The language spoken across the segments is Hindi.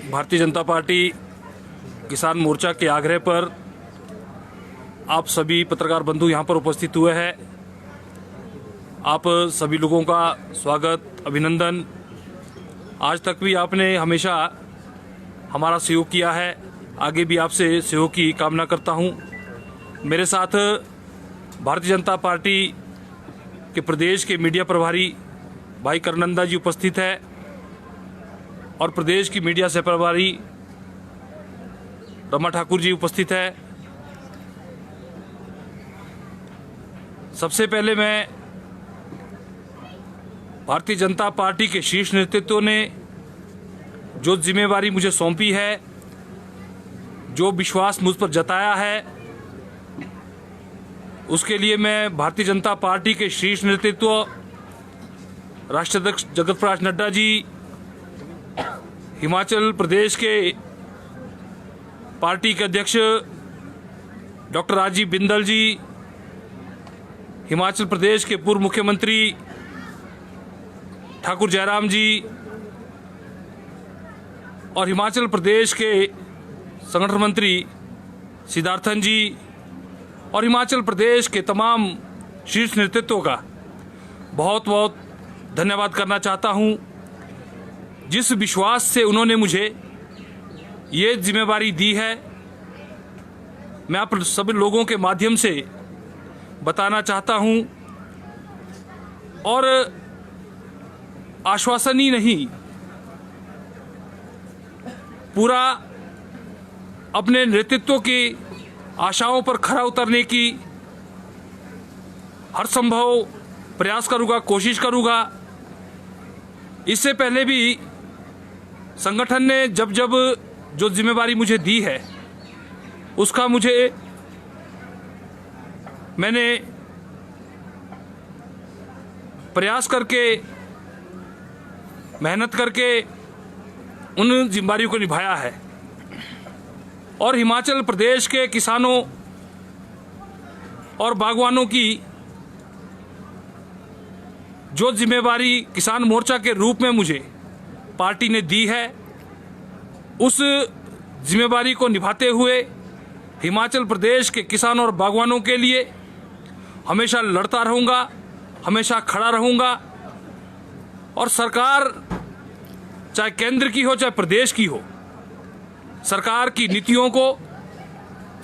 भारतीय जनता पार्टी किसान मोर्चा के आग्रह पर आप सभी पत्रकार बंधु यहाँ पर उपस्थित हुए हैं। आप सभी लोगों का स्वागत, अभिनंदन। आज तक भी आपने हमेशा हमारा सहयोग किया है, आगे भी आपसे सहयोग की कामना करता हूँ। मेरे साथ भारतीय जनता पार्टी के प्रदेश के मीडिया प्रभारी भाई करनंदा जी उपस्थित है और प्रदेश की मीडिया सह प्रभारी रमा ठाकुर जी उपस्थित है। सबसे पहले मैं भारतीय जनता पार्टी के शीर्ष नेतृत्व ने जो जिम्मेवारी मुझे सौंपी है, जो विश्वास मुझ पर जताया है, उसके लिए मैं भारतीय जनता पार्टी के शीर्ष नेतृत्व राष्ट्रीय अध्यक्ष जगत प्रकाश नड्डा जी, हिमाचल प्रदेश के पार्टी के अध्यक्ष डॉक्टर राजीव बिंदल जी, हिमाचल प्रदेश के पूर्व मुख्यमंत्री ठाकुर जयराम जी और हिमाचल प्रदेश के संगठन मंत्री सिद्धार्थन जी और हिमाचल प्रदेश के तमाम शीर्ष नेतृत्व का बहुत बहुत धन्यवाद करना चाहता हूं। जिस विश्वास से उन्होंने मुझे ये जिम्मेवारी दी है, मैं आप सभी लोगों के माध्यम से बताना चाहता हूं और आश्वासन ही नहीं, पूरा अपने नेतृत्व की आशाओं पर खरा उतरने की हर संभव प्रयास करूंगा, कोशिश करूंगा। इससे पहले भी संगठन ने जब जब जो जिम्मेवारी मुझे दी है उसका मैंने प्रयास करके, मेहनत करके उन जिम्मेदारियों को निभाया है और हिमाचल प्रदेश के किसानों और बागवानों की जो जिम्मेवारी किसान मोर्चा के रूप में मुझे पार्टी ने दी है, उस जिम्मेवारी को निभाते हुए हिमाचल प्रदेश के किसानों और बागवानों के लिए हमेशा लड़ता रहूंगा, हमेशा खड़ा रहूंगा। और सरकार चाहे केंद्र की हो चाहे प्रदेश की हो, सरकार की नीतियों को,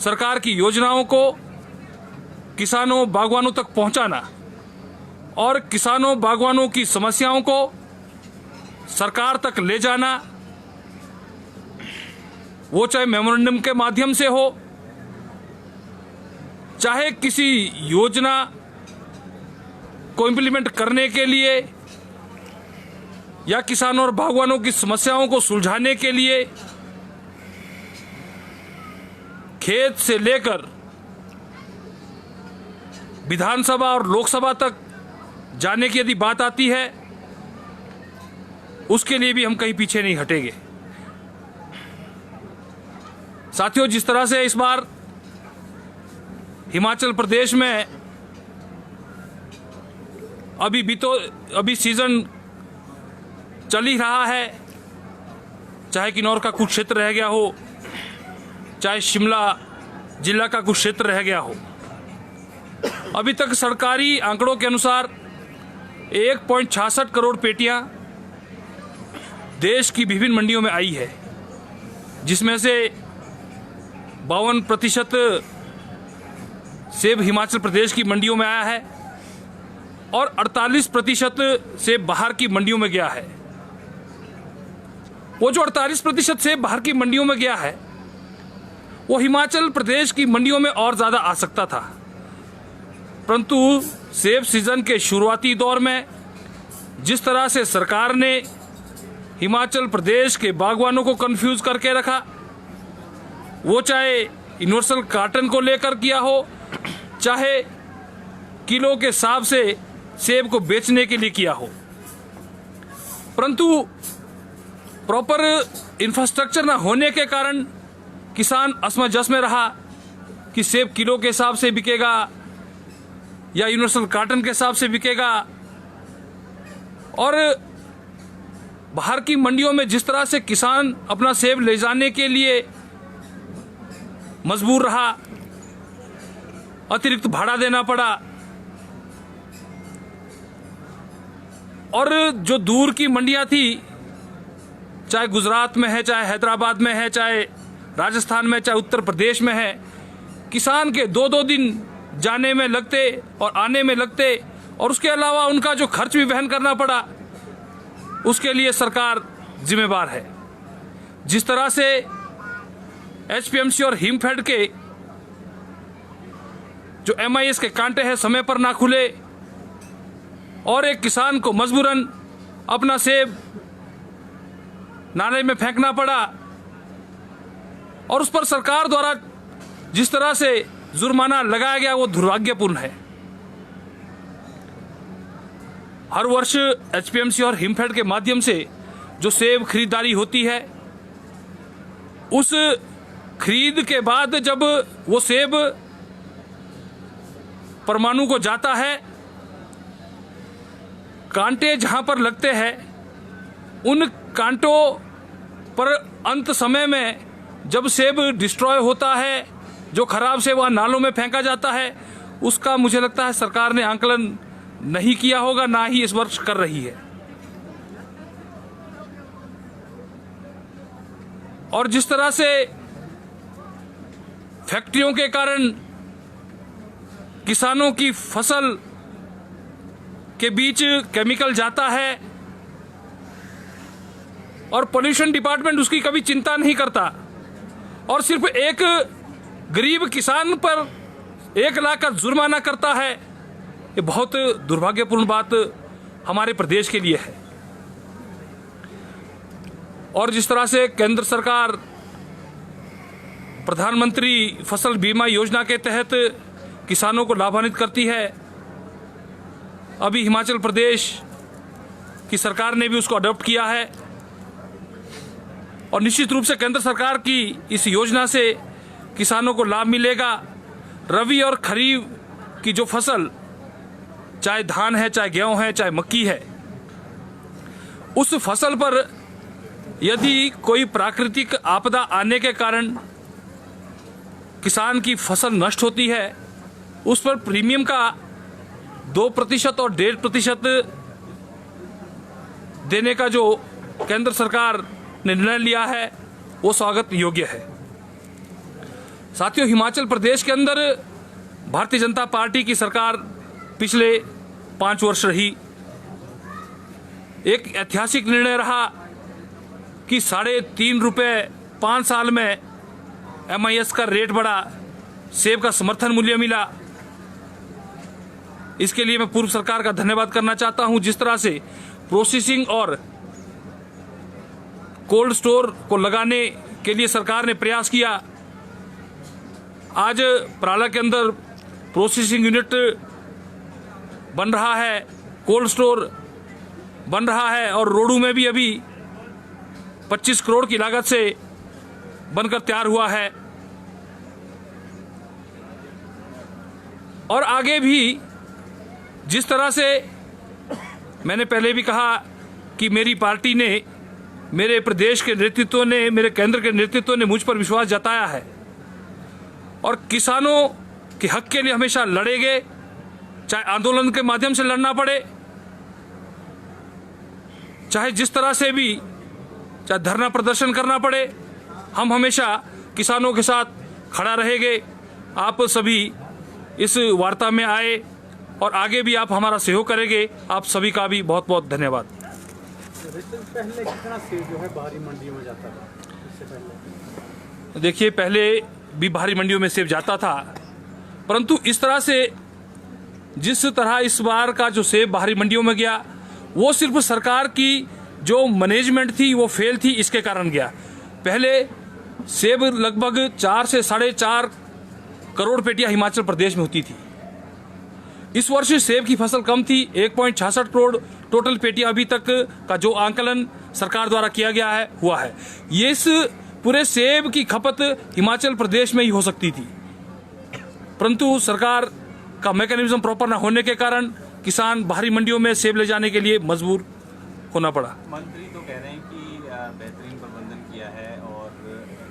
सरकार की योजनाओं को किसानों बागवानों तक पहुंचाना और किसानों बागवानों की समस्याओं को सरकार तक ले जाना, वो चाहे मेमोरेंडम के माध्यम से हो, चाहे किसी योजना को इम्प्लीमेंट करने के लिए या किसानों और बागवानों की समस्याओं को सुलझाने के लिए, खेत से लेकर विधानसभा और लोकसभा तक जाने की यदि बात आती है, उसके लिए भी हम कहीं पीछे नहीं हटेंगे। साथियों, जिस तरह से इस बार हिमाचल प्रदेश में अभी सीजन चल ही रहा है, चाहे किन्नौर का कुछ क्षेत्र रह गया हो, चाहे शिमला जिला का कुछ क्षेत्र रह गया हो, अभी तक सरकारी आंकड़ों के अनुसार 1.66 करोड़ पेटियां देश की विभिन्न मंडियों में आई है, जिसमें से 52% सेब हिमाचल प्रदेश की मंडियों में आया है और 48% सेब बाहर की मंडियों में गया है। वो जो 48% सेब बाहर की मंडियों में गया है, वो हिमाचल प्रदेश की मंडियों में और ज़्यादा आ सकता था, परंतु सेब सीजन के शुरुआती दौर में जिस तरह से सरकार ने हिमाचल प्रदेश के बागवानों को कंफ्यूज करके रखा, वो चाहे यूनिवर्सल कार्टन को लेकर किया हो, चाहे किलो के हिसाब से सेब को बेचने के लिए किया हो, परंतु प्रॉपर इंफ्रास्ट्रक्चर न होने के कारण किसान असमंजस में रहा कि सेब किलो के हिसाब से बिकेगा या यूनिवर्सल कार्टन के हिसाब से बिकेगा। और बाहर की मंडियों में जिस तरह से किसान अपना सेब ले जाने के लिए मजबूर रहा, अतिरिक्त भाड़ा देना पड़ा, और जो दूर की मंडियां थी, चाहे गुजरात में है, चाहे हैदराबाद में है, चाहे राजस्थान में, चाहे उत्तर प्रदेश में है, किसान के 2-2 दिन जाने में लगते और आने में लगते, और उसके अलावा उनका जो खर्च भी वहन करना पड़ा, उसके लिए सरकार जिम्मेवार है। जिस तरह से एचपीएमसी और हिमफेड के जो एमआईएस के कांटे हैं समय पर ना खुले और एक किसान को मजबूरन अपना सेब नाले में फेंकना पड़ा, और उस पर सरकार द्वारा जिस तरह से जुर्माना लगाया गया वो दुर्भाग्यपूर्ण है। हर वर्ष एचपीएमसी और हिमफेड के माध्यम से जो सेब खरीदारी होती है, उस खरीद के बाद जब वो सेब परमाणु को जाता है, कांटे जहां पर लगते हैं उन कांटों पर अंत समय में जब सेब डिस्ट्रॉय होता है, जो खराब सेब वहां नालों में फेंका जाता है, उसका मुझे लगता है सरकार ने आंकलन नहीं किया होगा, ना ही इस वर्ष कर रही है। और जिस तरह से फैक्ट्रियों के कारण किसानों की फसल के बीच केमिकल जाता है और पोल्यूशन डिपार्टमेंट उसकी कभी चिंता नहीं करता, और सिर्फ एक गरीब किसान पर 1 लाख का जुर्माना करता है, ये बहुत दुर्भाग्यपूर्ण बात हमारे प्रदेश के लिए है। और जिस तरह से केंद्र सरकार प्रधानमंत्री फसल बीमा योजना के तहत किसानों को लाभान्वित करती है, अभी हिमाचल प्रदेश की सरकार ने भी उसको अडॉप्ट किया है, और निश्चित रूप से केंद्र सरकार की इस योजना से किसानों को लाभ मिलेगा। रबी और खरीफ की जो फसल, चाहे धान है, चाहे गेहूं है, चाहे मक्की है, उस फसल पर यदि कोई प्राकृतिक आपदा आने के कारण किसान की फसल नष्ट होती है, उस पर प्रीमियम का 2% और 1.5% देने का जो केंद्र सरकार ने निर्णय लिया है, वो स्वागत योग्य है। साथियों, हिमाचल प्रदेश के अंदर भारतीय जनता पार्टी की सरकार पिछले 5 वर्ष रही। एक ऐतिहासिक निर्णय रहा कि 3.5 रुपए 5 साल में एमआईएस का रेट बढ़ा, सेब का समर्थन मूल्य मिला। इसके लिए मैं पूर्व सरकार का धन्यवाद करना चाहता हूं। जिस तरह से प्रोसेसिंग और कोल्ड स्टोर को लगाने के लिए सरकार ने प्रयास किया, आज पराला के अंदर प्रोसेसिंग यूनिट बन रहा है, कोल्ड स्टोर बन रहा है, और रोडू में भी अभी 25 करोड़ की लागत से बनकर तैयार हुआ है। और आगे भी जिस तरह से मैंने पहले भी कहा कि मेरी पार्टी ने, मेरे प्रदेश के नेतृत्व ने, मेरे केंद्र के नेतृत्व ने मुझ पर विश्वास जताया है और किसानों के हक के लिए हमेशा लड़ेंगे, चाहे आंदोलन के माध्यम से लड़ना पड़े, चाहे जिस तरह से भी, चाहे धरना प्रदर्शन करना पड़े, हम हमेशा किसानों के साथ खड़ा रहेंगे। आप सभी इस वार्ता में आए और आगे भी आप हमारा सहयोग करेंगे। आप सभी का भी बहुत बहुत धन्यवाद। पहले कितना सेब जो है बाहरी मंडियों में जाता था इससे पहले? देखिए, पहले भी बाहरी मंडियों में सेब जाता था, परंतु इस तरह से जिस तरह इस बार का जो सेब बाहरी मंडियों में गया, वो सिर्फ सरकार की जो मैनेजमेंट थी वो फेल थी, इसके कारण गया। पहले सेब लगभग 4 से 4.5 करोड़ पेटियां हिमाचल प्रदेश में होती थी। इस वर्ष सेब की फसल कम थी, 1.66 करोड़ टोटल पेटियां अभी तक का जो आंकलन सरकार द्वारा किया गया है हुआ है। ये इस पूरे सेब की खपत हिमाचल प्रदेश में ही हो सकती थी, परंतु सरकार का मैकेनिज्म प्रॉपर न होने के कारण किसान बाहरी मंडियों में सेब ले जाने के लिए मजबूर होना पड़ा। मंत्री तो कह रहे हैं गया है और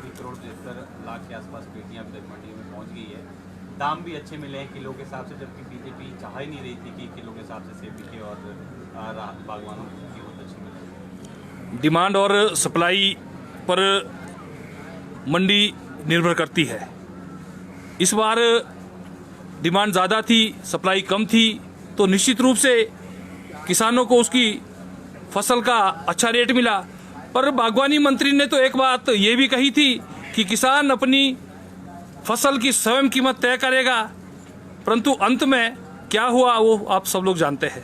1,75,00,000 के आसपास पेटियाँ अभी तक मंडियों में पहुंच गई है। दाम भी अच्छे मिले हैं किलो के हिसाब से, जबकि बीजेपी चाह ही नहीं रही थी कि किलो के हिसाब से सेब बिके और राहत बागवानों की बहुत अच्छी मिले। डिमांड और सप्लाई पर मंडी निर्भर करती है। इस बार डिमांड ज़्यादा थी, सप्लाई कम थी, तो निश्चित रूप से किसानों को उसकी फसल का अच्छा रेट मिला। पर बागवानी मंत्री ने तो एक बात ये भी कही थी कि किसान अपनी फसल की स्वयं कीमत तय करेगा, परंतु अंत में क्या हुआ वो आप सब लोग जानते हैं।